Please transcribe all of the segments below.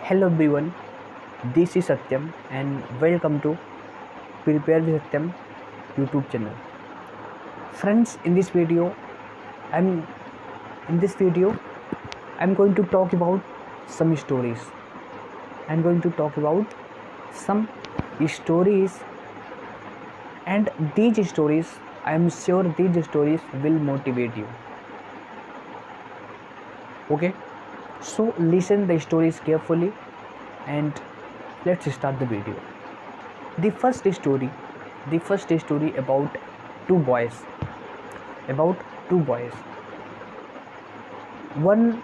Hello everyone, this is Satyam and welcome to Prepare with Satyam YouTube channel. Friends, I'm in this video I'm going to talk about some stories. I'm going to talk about some stories, and these stories, I am sure these stories will motivate you. Okay? So listen the stories carefully and let's start the video. The first story, the first story about two boys. About two boys. One,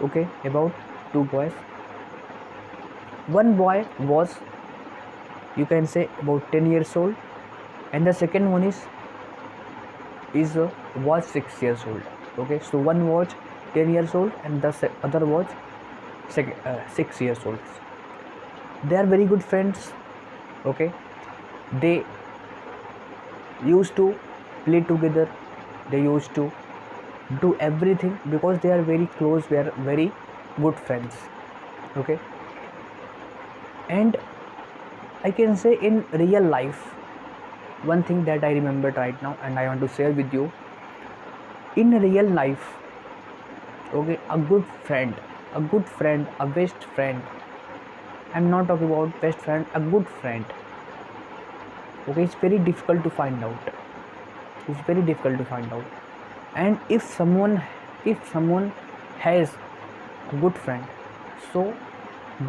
okay, about two boys. One boy was, you can say, about 10 years old, and the second one was 6 years old. Okay, so one was 10 years old and the other was 6 years old. They are very good friends. Okay, they used to play together, they used to do everything because they are very close, they are very good friends. Okay, and I can say in real life, one thing that I remembered right now and I want to share with you. In real life, okay, a good friend, a best friend, I'm not talking about best friend, a good friend, okay, it's very difficult to find out. It's very difficult to find out. And if someone has a good friend, so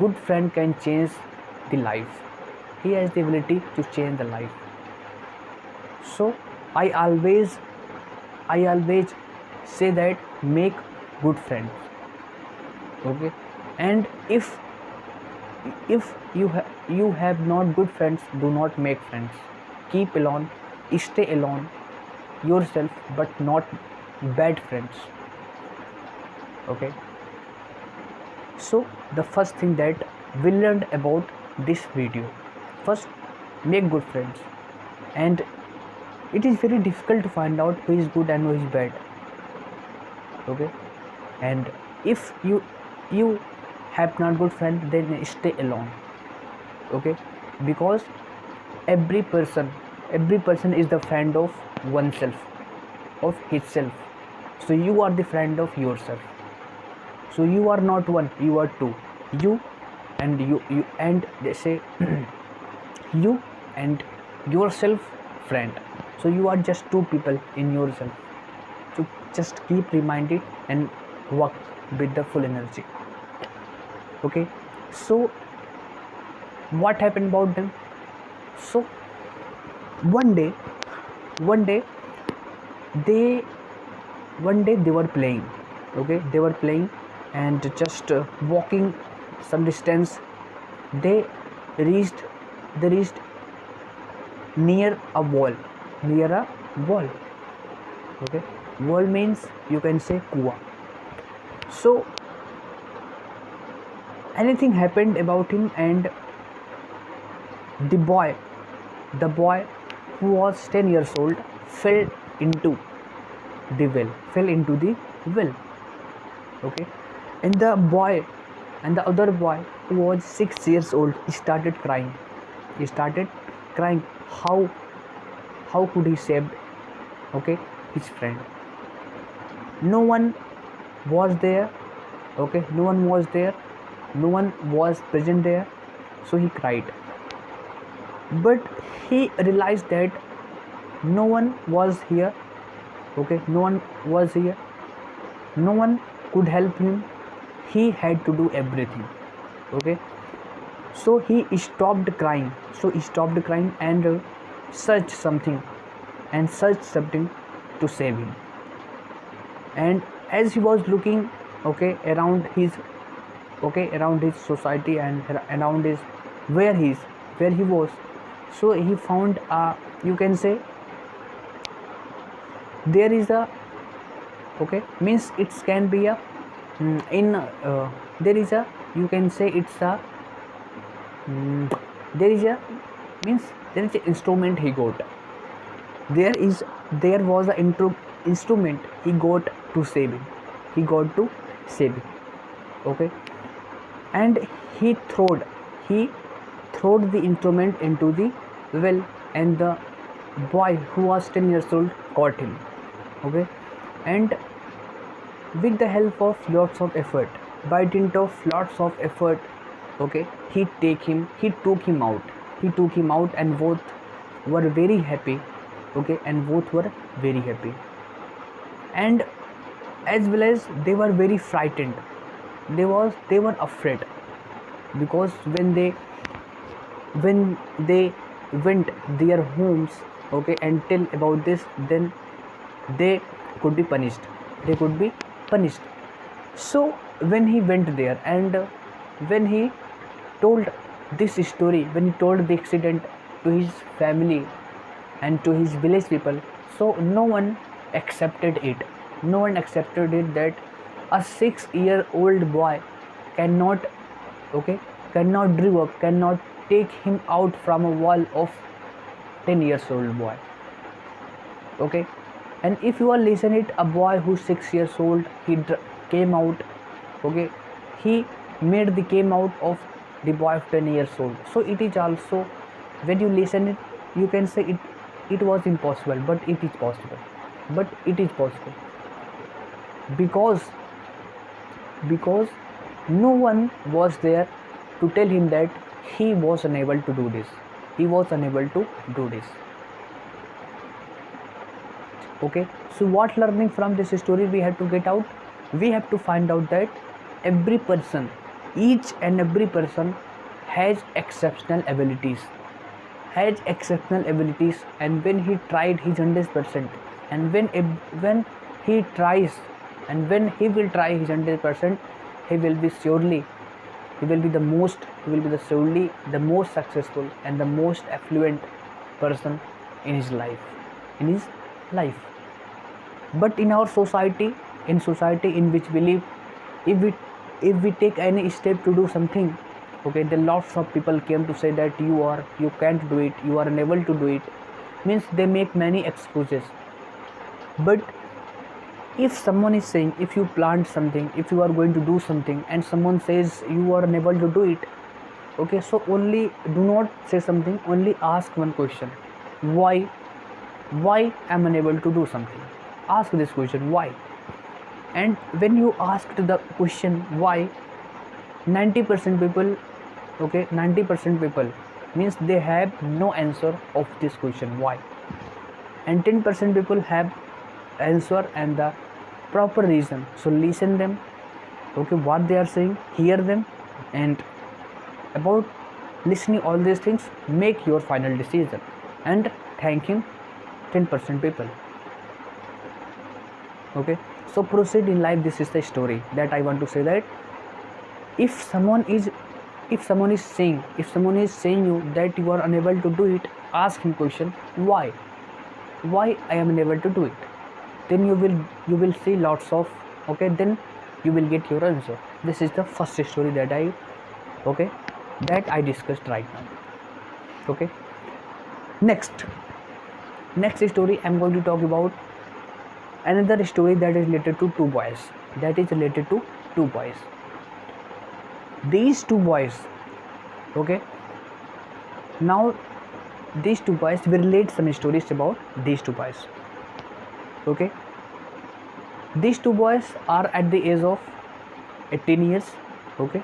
good friend can change the life. He has the ability to change the life. So I always say that make good friends. Okay, and if you have not good friends, do not make friends. Keep alone, stay alone yourself, but not bad friends. Okay, so the first thing that we learned about this video, first, make good friends. And it is very difficult to find out who is good and who is bad. Okay, and if you have not good friend, then stay alone. Okay, because every person is the friend of oneself, of himself. So you are the friend of yourself. So you are not one, you are two. You and they say you and yourself friend. So you are just two people in yourself. So just keep reminded and work with the full energy. Okay, so what happened about them? So one day they were playing. Okay, they were playing and just walking some distance, they reached near a wall. Okay, wall means, you can say, kuwa. So anything happened about him, and the boy who was 10 years old fell into the well. Okay, and the other boy who was 6 years old started crying. How could he save, okay, his friend? No one was there. Okay, no one was present there. So he cried, but he realized that no one was here. Okay, no one was here, no one could help him. He had to do everything. Okay, so he stopped crying and searched something to save him. And as he was looking, okay, around his society and around his where he was, so he found you can say, there is a, okay, means it can be a there is a, you can say, it's a there is a, means there is an instrument he got. There was an instrument he got to save him. Okay, and he throwed he throwed the instrument into the well, and the boy who was 10 years old caught him. Okay, and with the help of lots of effort, by dint of lots of effort, okay, he took him out, and both were very happy. Okay, and both were very happy, and as well as they were very frightened. They were afraid, because when they went their homes, okay, and tell about this, then they could be punished. They could be punished. So when he went there, and when he told this story, when he told the accident to his family and to his village people, so no one accepted it. No one accepted it that a 6-year-old boy cannot, okay, cannot drew up, cannot take him out from a wall of 10 years old boy. Okay, and if you are listening it, a boy who's 6 years old, came out. Okay, he made the came out of the boy of 10 years old. So it is also, when you listen it, you can say it was impossible, but it is possible. But it is possible, because no one was there to tell him that he was unable to do this. He was unable to do this. Okay, so what learning from this story we have to get out? We have to find out that every person, each and every person has exceptional abilities, and when he tried his 100%, and when he tries, and when he will try his 100%, he will be surely, he will be the surely the most successful and the most affluent person in his life. But in our society, in which we live, if we take any step to do something, okay, then lots of people came to say that you can't do it, you are unable to do it. Means they make many excuses. But if someone is saying, if you plant something, if you are going to do something, and someone says you are unable to do it, okay, so only do not say something, only ask one question: why am I unable to do something? Ask this question, why? And when you ask the question why, 90% people, okay, 90% people means they have no answer of this question why, and 10% people have answer and the proper reason. So listen them, okay, what they are saying, hear them, and about listening all these things, make your final decision, and thanking 10% people. Okay, so proceed in life. This is the story that I want to say, that if someone is saying you that you are unable to do it, ask him question why I am unable to do it. Then you will see lots of, okay, then you will get your answer. This is the first story that I discussed right now. Okay, next story I'm going to talk about another story that is related to two boys. These two boys, okay, now these two boys will relate some stories about these two boys. Okay, these two boys are at the age of 18 years. Okay,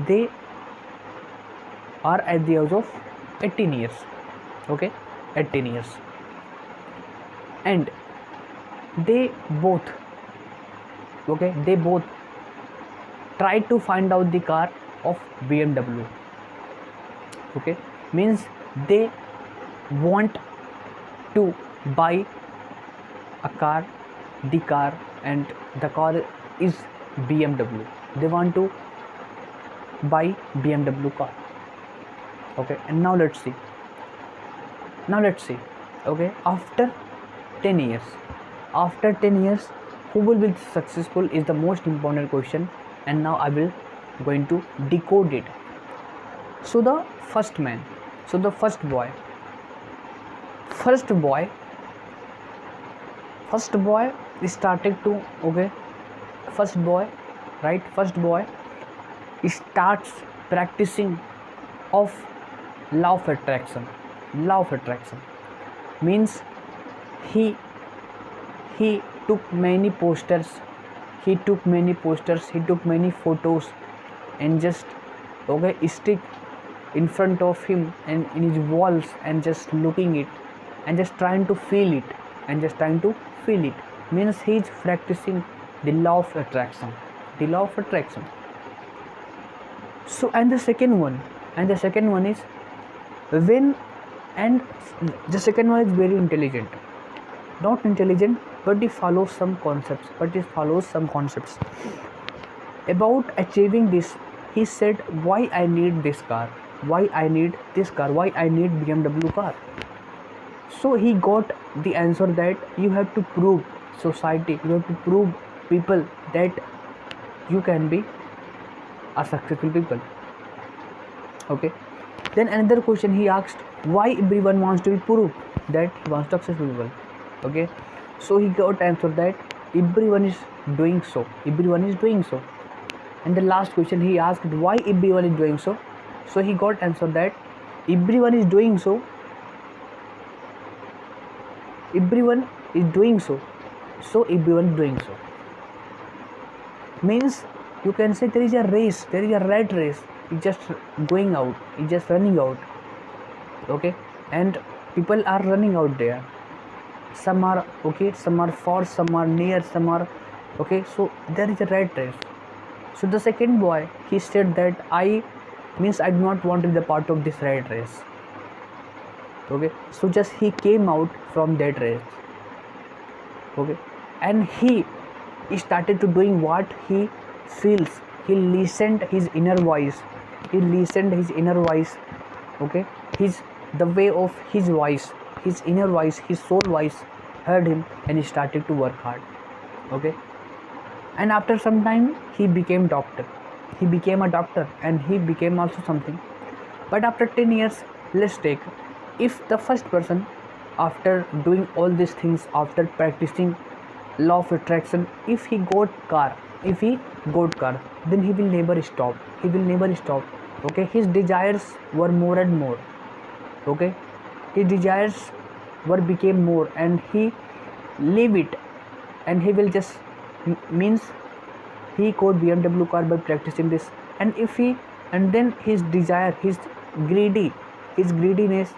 they are at the age of 18 years. Okay, 18 years, and they both try to find out the car of BMW. Okay, means they want to buy a car, and the car is BMW. They want to buy BMW car. Okay, and now let's see. Okay, after 10 years, who will be successful is the most important question, and now I will going to decode it. So the first boy started to, okay, first boy starts practicing of law of attraction. Law of attraction means he he took many posters, he took many photos, and just stick in front of him and in his walls, and just looking it and just trying to feel it, means he is practicing the law of attraction. So and the second one is when, and the second one is very intelligent, not intelligent, but he follows some concepts, about achieving this. He said, why I need this car, why I need BMW car. So he got the answer that you have to prove society, you have to prove people that you can be a successful people. Okay, then another question he asked, why everyone wants to be proved that he wants to successful people. Okay, so he got answer that everyone is doing so. And the last question he asked, why everyone is doing so. So he got answer that everyone is doing so, so everyone is doing so. Means you can say there is a rat race, it's just going out, it's just running out. Okay, and people are running out there, some are okay, some are far, some are near, some are okay. So there is a rat race. So the second boy, he said that I do not want to be the part of this rat race. Okay, so just he came out from that race. Okay, and he started to doing what he feels. He listened his inner voice. Okay, the way of his voice, his inner voice, his soul voice heard him, and he started to work hard. Okay, and after some time he became a doctor, and he became also something. But after 10 years, let's take, if the first person, after doing all these things, after practicing law of attraction, if he got car, then he will never stop. Okay, his desires were more and more. Okay, his desires were became more, and he leave it, and he will just means he got BMW car by practicing this. And then his desire, his greediness,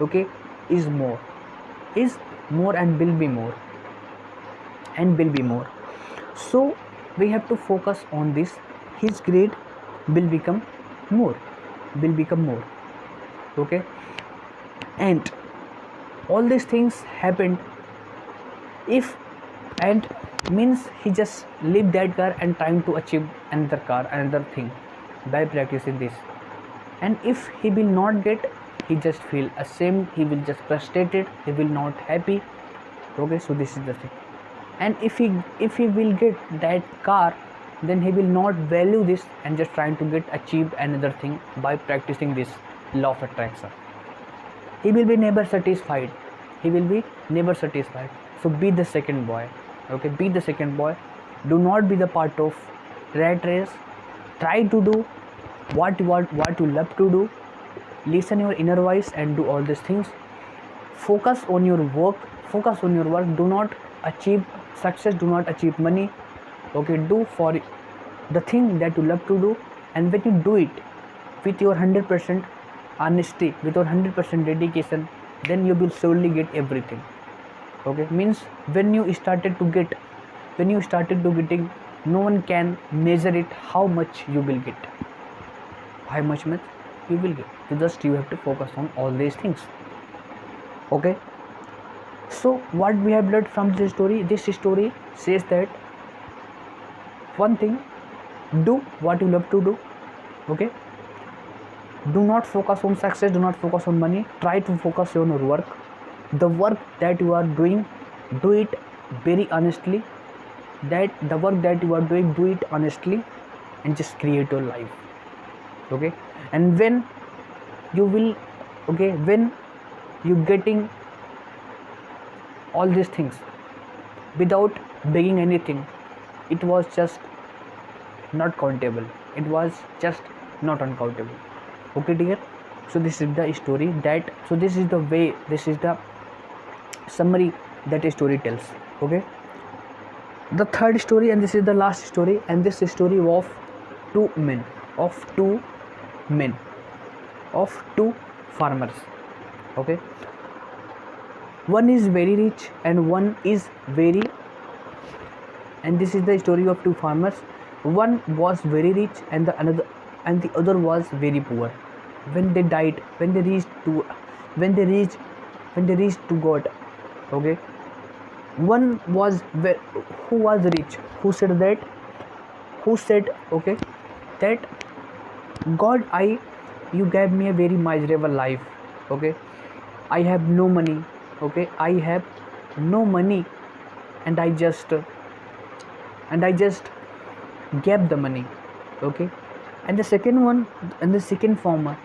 okay, is more and will be more. So we have to focus on this. His greed will become more. Okay, and all these things happened if, and means he just leave that car and trying to achieve another thing by practicing this. And if he will not get, he just feel ashamed, he will just frustrated, he will not happy. Okay, so this is the thing. And if he will get that car, then he will not value this and just trying to achieve another thing by practicing this law of attraction. He will be never satisfied. So be the second boy. Okay, be the second boy. Do not be the part of rat race. Try to do what you love to do. Listen your inner voice and do all these things. Focus on your work. Do not achieve success, do not achieve money. Okay, do for the thing that you love to do, and when you do it with your 100% honesty, with your 100% dedication, then you will surely get everything. Okay, means when you started to getting, no one can measure it how much you will get. So just you have to focus on all these things. Okay, so what we have learned from this story says that one thing, do what you love to do. Okay, do not focus on success, do not focus on money. Try to focus on your work. The work that you are doing, do it very honestly. Do it honestly, and just create your life. Okay, and when you getting all these things without begging anything, it was just not countable. It was just not uncountable. Okay, dear. So this is the story that. So this is the way. This is the summary that a story tells. Okay. The third story, and this is the last story, and this is story of two men, of two men, of two farmers. Okay. One is very rich and one is very, and this is the story of two farmers. One was very rich and the other was very poor. When they died, when they reached when they reached to God. Okay. One was who was rich, who said, okay, that God, you gave me a very miserable life. Okay. I have no money. Okay. I have no money, and I just gave the money. Okay. And the second farmer,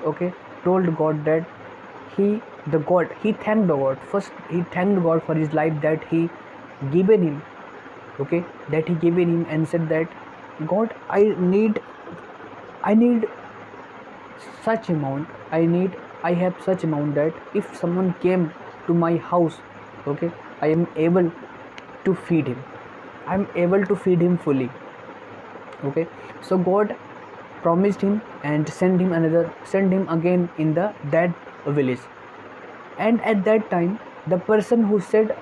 okay, told God that he thanked the God. First he thanked God for his life that he given him. Okay. That he given him, and said that God, I need such amount. I have such amount that if someone came to my house, okay, I am able to feed him. I am able to feed him fully. Okay. So God promised him and send him again in that village. And at that time, the person who said